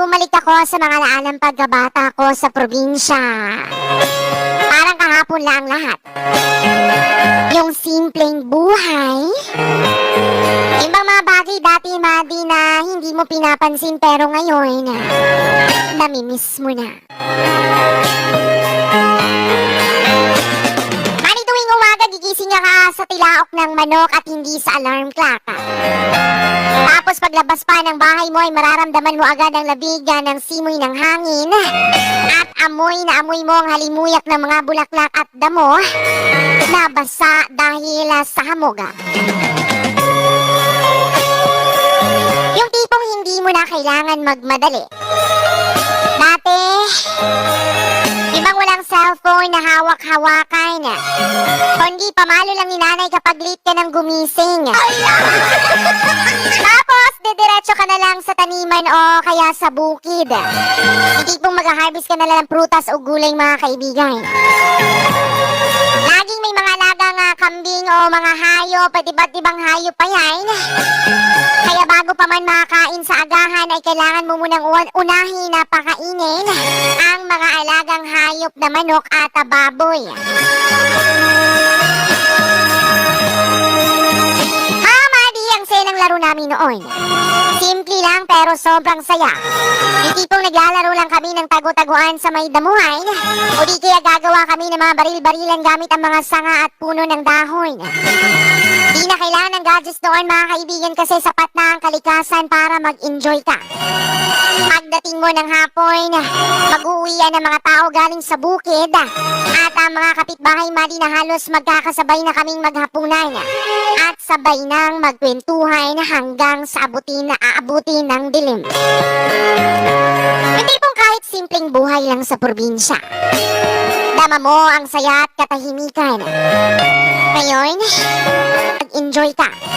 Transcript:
bumalik ako sa mga naalang pagkabata ko sa probinsya. Parang kahapon lang lahat. Yung simpleng buhay. Yung mga bagay dati, Madi, na hindi mo pinapansin pero ngayon, namimiss mo na. Madi, tuwing umaga, gigising ka sa tilaok ng manok at hindi sa alarm clock. Tapos paglabas pa ng bahay mo ay mararamdaman mo agad ang labigan ng simoy ng hangin at amoy na amoy mo ang halimuyak ng mga bulaklak at damo na basa dahil sa hamog. Yung tipong hindi mo na kailangan magmadali. Dati, ibang walang cellphone na hawak-hawakan. Kundi pamalo lang ni nanay kapag late ka ng gumising. Tapos, didiretso ka na lang sa taniman o kaya sa bukid. Hindi pong mag-harvest ka na lang ng prutas o gulay, mga kaibigan. Laging may mga alagang kambing o mga hayop at iba't ibang hayop pa yan. Kaya bago pa man makakain sa agahan ay kailangan mo munang unahin na pakainin ang mga alagang hayop na manok at baboy. Ang saya ng laro namin noon. Simple lang pero sobrang saya. Yung tipong naglalaro lang kami ng tago-taguan sa may damuhan o di kaya gagawa kami ng mga baril-barilan gamit ang mga sanga at puno ng dahon. Di na kailangan ng gadgets noon, mga kaibigan, kasi sapat na ang kalikasan para mag-enjoy ka. Pagdating mo ng hapon, mag-uuwian ng mga tao galing sa bukid at ang mga kapitbahay, Madi, na halos magkakasabay na kaming maghapunan at sabay nang magkwentuhan hanggang sa aabutin ng dilim. Hindi pong kahit simpleng buhay lang sa probinsya. Dama mo ang saya at katahimikan. Ngayon, mag-enjoy ka.